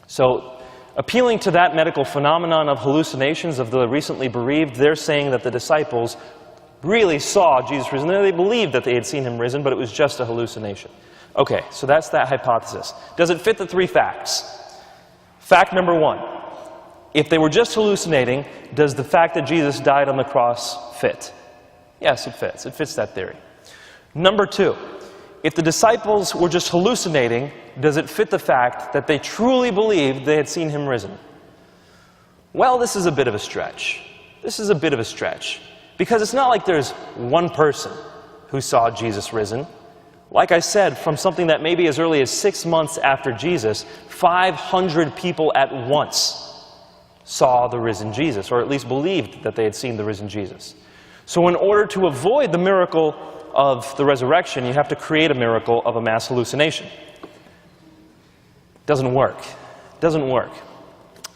So, appealing to that medical phenomenon of hallucinations of the recently bereaved, they're saying that the disciples really saw Jesus risen. They believed that they had seen him risen, but it was just a hallucination. Okay, so that's that hypothesis. Does it fit the 3 facts? Fact number 1. If they were just hallucinating, does the fact that Jesus died on the cross fit? Yes, it fits. It fits that theory. Number two, if the disciples were just hallucinating, does it fit the fact that they truly believed they had seen him risen? Well, this is a bit of a stretch. This is a bit of a stretch. Because it's not like there's one person who saw Jesus risen. Like I said, from something that maybe as early as 6 months after Jesus, 500 people at once saw the risen Jesus, or at least believed that they had seen the risen Jesus. So in order to avoid the miracle of the resurrection, you have to create a miracle of a mass hallucination. Doesn't work. Doesn't work.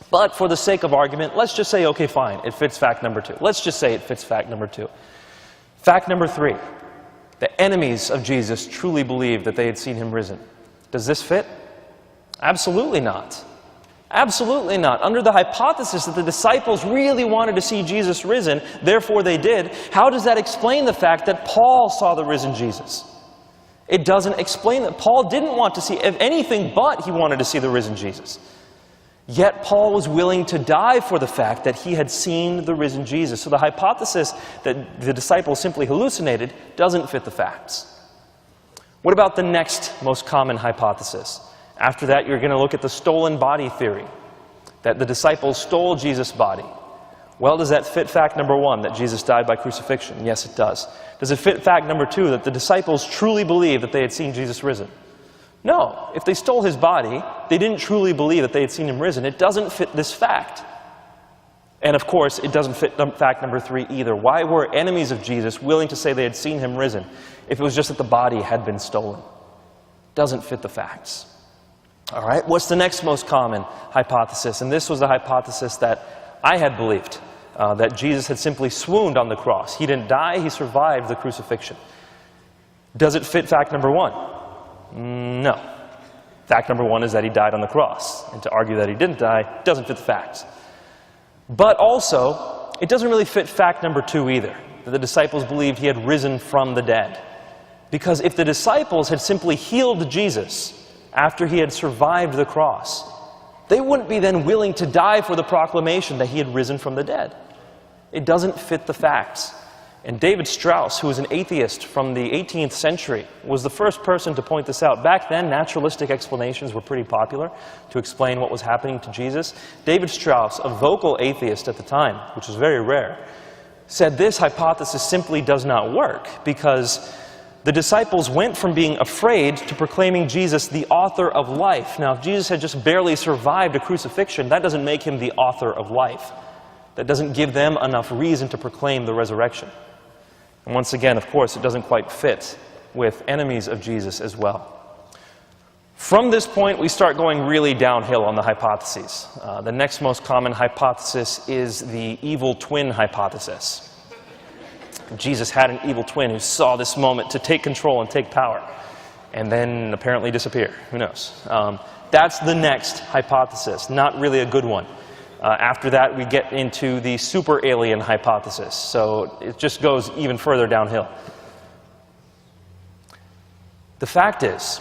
But for the sake of argument, let's just say, okay, fine, it fits fact number two. Let's just say it fits fact number two. Fact number three, the enemies of Jesus truly believed that they had seen him risen. Does this fit? Absolutely not. Absolutely not. Under the hypothesis that the disciples really wanted to see Jesus risen, therefore they did, how does that explain the fact that Paul saw the risen Jesus? It doesn't explain that. Paul didn't want to see anything but he wanted to see the risen Jesus. Yet Paul was willing to die for the fact that he had seen the risen Jesus. So the hypothesis that the disciples simply hallucinated doesn't fit the facts. What about the next most common hypothesis? After that, you're going to look at the stolen body theory, that the disciples stole Jesus' body. Well, does that fit fact number one, that Jesus died by crucifixion? Yes, it does. Does it fit fact number two, that the disciples truly believed that they had seen Jesus risen? No. If they stole his body, they didn't truly believe that they had seen him risen. It doesn't fit this fact. And of course, it doesn't fit fact number three either. Why were enemies of Jesus willing to say they had seen him risen if it was just that the body had been stolen? Doesn't fit the facts. All right, what's the next most common hypothesis? And this was the hypothesis that I had believed, that Jesus had simply swooned on the cross. He didn't die, he survived the crucifixion. Does it fit fact number one? No. Fact number one is that he died on the cross. And to argue that he didn't die doesn't fit the facts. But also, it doesn't really fit fact number two either, that the disciples believed he had risen from the dead. Because if the disciples had simply healed Jesus after he had survived the cross, they wouldn't be then willing to die for the proclamation that he had risen from the dead. It doesn't fit the facts. And David Strauss, who was an atheist from the 18th century, was the first person to point this out. Back then, naturalistic explanations were pretty popular to explain what was happening to Jesus. David Strauss, a vocal atheist at the time, which was very rare, said this hypothesis simply does not work because the disciples went from being afraid to proclaiming Jesus the author of life. Now, if Jesus had just barely survived a crucifixion, that doesn't make him the author of life. That doesn't give them enough reason to proclaim the resurrection. And once again, of course, it doesn't quite fit with enemies of Jesus as well. From this point, we start going really downhill on the hypotheses. The next most common hypothesis is the evil twin hypothesis. Jesus had an evil twin who saw this moment to take control and take power, and then apparently disappear. Who knows? That's the next hypothesis, not really a good one. After that, we get into the super alien hypothesis, so it just goes even further downhill. The fact is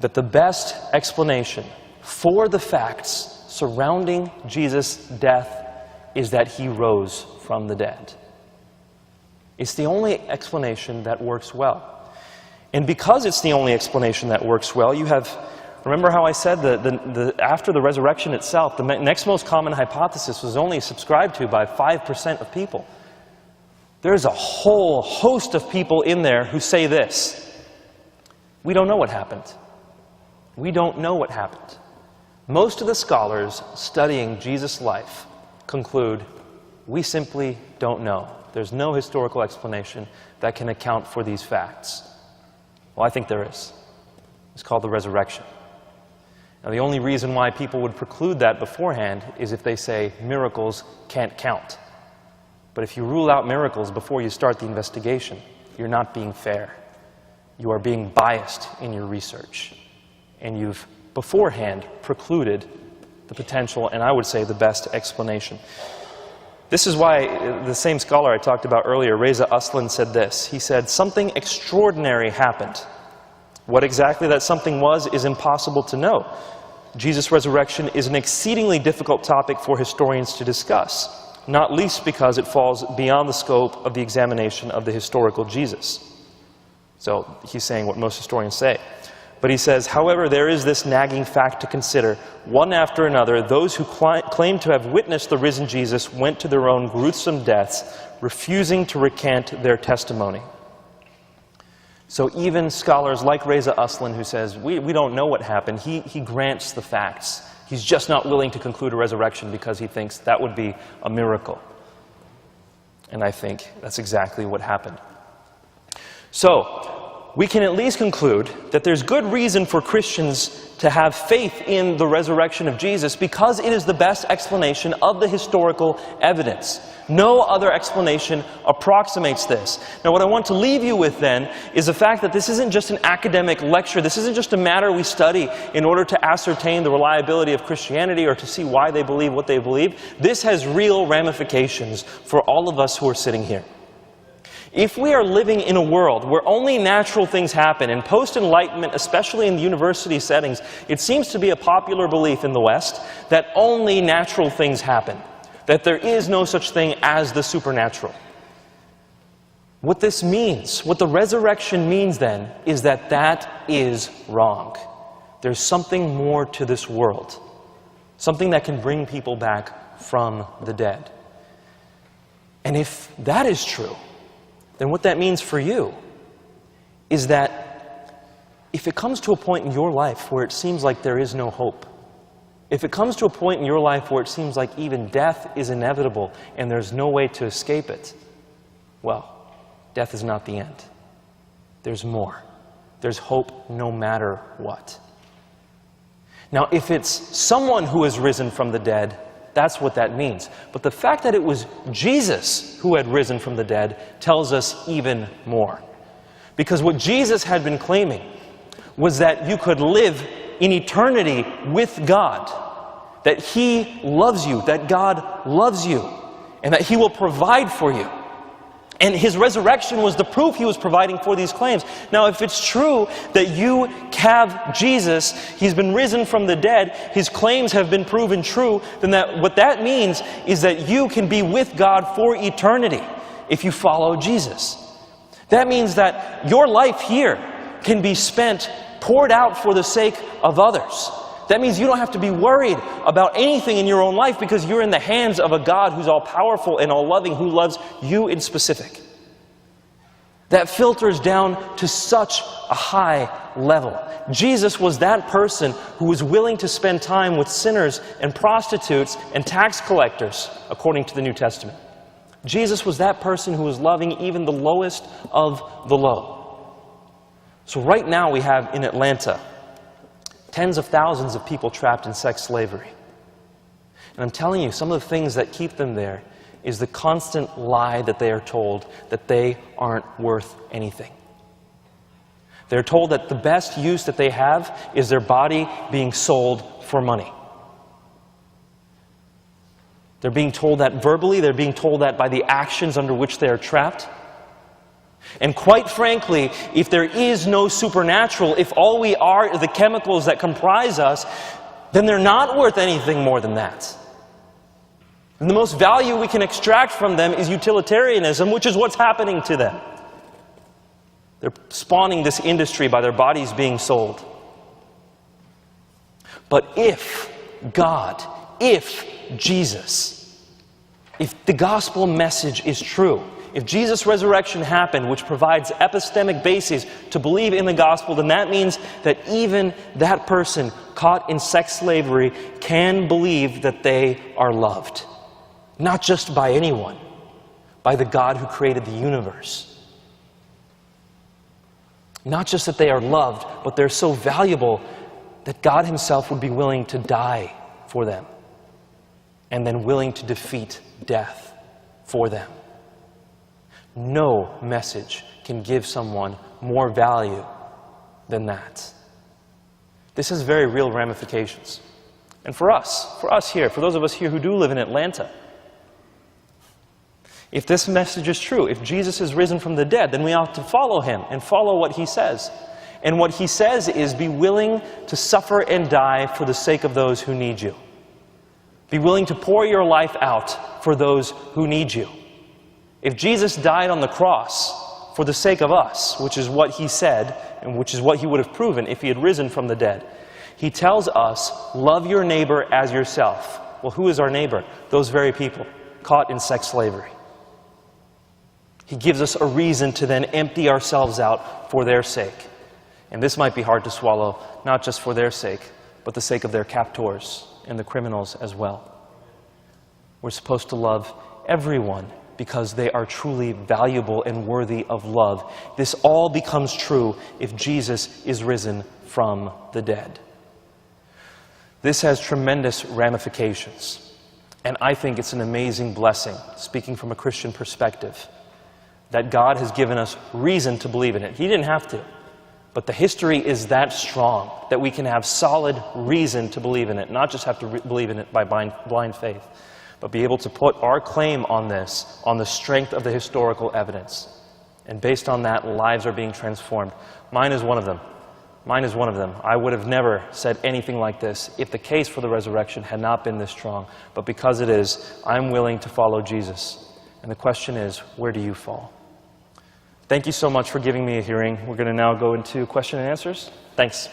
that the best explanation for the facts surrounding Jesus' death is that he rose from the dead. It's the only explanation that works well. And because it's the only explanation that works well, you have, remember how I said that after the resurrection itself, the next most common hypothesis was only subscribed to by 5% of people. There's a whole host of people in there who say this: we don't know what happened. We don't know what happened. Most of the scholars studying Jesus' life conclude, we simply don't know. There's no historical explanation that can account for these facts. Well, I think there is. It's called the resurrection. Now, the only reason why people would preclude that beforehand is if they say miracles can't count. But if you rule out miracles before you start the investigation, you're not being fair. You are being biased in your research. And you've beforehand precluded the potential, and I would say the best explanation. This is why the same scholar I talked about earlier, Reza Aslan, said this. He said, something extraordinary happened. What exactly that something was is impossible to know. Jesus' resurrection is an exceedingly difficult topic for historians to discuss. not least because it falls beyond the scope of the examination of the historical Jesus. So he's saying what most historians say. But he says, however, there is this nagging fact to consider. One after another, those who claim to have witnessed the risen Jesus went to their own gruesome deaths, refusing to recant their testimony. So even scholars like Reza Aslan, who says, we don't know what happened, he grants the facts. He's just not willing to conclude a resurrection because he thinks that would be a miracle. And I think that's exactly what happened. So, we can at least conclude that there's good reason for Christians to have faith in the resurrection of Jesus because it is the best explanation of the historical evidence. No other explanation approximates this. Now, what I want to leave you with then is the fact that this isn't just an academic lecture. This isn't just a matter we study in order to ascertain the reliability of Christianity or to see why they believe what they believe. This has real ramifications for all of us who are sitting here. If we are living in a world where only natural things happen, and post-Enlightenment, especially in the university settings, it seems to be a popular belief in the West that only natural things happen, that there is no such thing as the supernatural. What this means, what the resurrection means then, is that that is wrong. There's something more to this world, something that can bring people back from the dead. And if that is true, then what that means for you is that if it comes to a point in your life where it seems like there is no hope, if it comes to a point in your life where it seems like even death is inevitable and there's no way to escape it, well, death is not the end. There's more. There's hope no matter what. Now, if it's someone who has risen from the dead, that's what that means. But the fact that it was Jesus who had risen from the dead tells us even more. Because what Jesus had been claiming was that you could live in eternity with God, that He loves you, that God loves you, and that He will provide for you. And His resurrection was the proof He was providing for these claims. Now, if it's true that you have Jesus, He's been risen from the dead, His claims have been proven true, then what that means is that you can be with God for eternity if you follow Jesus. That means that your life here can be spent, poured out for the sake of others. That means you don't have to be worried about anything in your own life because you're in the hands of a God who's all-powerful and all-loving, who loves you in specific. That filters down to such a high level. Jesus was that person who was willing to spend time with sinners and prostitutes and tax collectors, according to the New Testament. Jesus was that person who was loving even the lowest of the low. So right now we have in Atlanta tens of thousands of people trapped in sex slavery. And I'm telling you, some of the things that keep them there is the constant lie that they are told that they aren't worth anything. They're told that the best use that they have is their body being sold for money. They're being told that verbally, they're being told that by the actions under which they are trapped. And quite frankly, if there is no supernatural, if all we are the chemicals that comprise us, then they're not worth anything more than that. And the most value we can extract from them is utilitarianism, which is what's happening to them. They're spawning this industry by their bodies being sold. But if God, if Jesus, if the gospel message is true, if Jesus' resurrection happened, which provides epistemic basis to believe in the gospel, then that means that even that person caught in sex slavery can believe that they are loved. Not just by anyone, by the God who created the universe. Not just that they are loved, but they're so valuable that God Himself would be willing to die for them, and then willing to defeat death for them. No message can give someone more value than that. This has very real ramifications. And for us here, for those of us here who do live in Atlanta, if this message is true, if Jesus is risen from the dead, then we ought to follow Him and follow what He says. And what He says is, be willing to suffer and die for the sake of those who need you. Be willing to pour your life out for those who need you. If Jesus died on the cross for the sake of us, which is what he said, and which is what he would have proven if he had risen from the dead, he tells us, love your neighbor as yourself. Well, who is our neighbor? Those very people caught in sex slavery. He gives us a reason to then empty ourselves out for their sake. And this might be hard to swallow, not just for their sake, but the sake of their captors and the criminals as well. We're supposed to love everyone because they are truly valuable and worthy of love. This all becomes true if Jesus is risen from the dead. This has tremendous ramifications, and I think it's an amazing blessing, speaking from a Christian perspective, that God has given us reason to believe in it. He didn't have to, but the history is that strong that we can have solid reason to believe in it, not just have to believe in it by blind faith, but be able to put our claim on this, on the strength of the historical evidence. And based on that, lives are being transformed. Mine is one of them. Mine is one of them. I would have never said anything like this if the case for the resurrection had not been this strong. But because it is, I'm willing to follow Jesus. And the question is, where do you fall? Thank you so much for giving me a hearing. We're going to now go into question and answers. Thanks.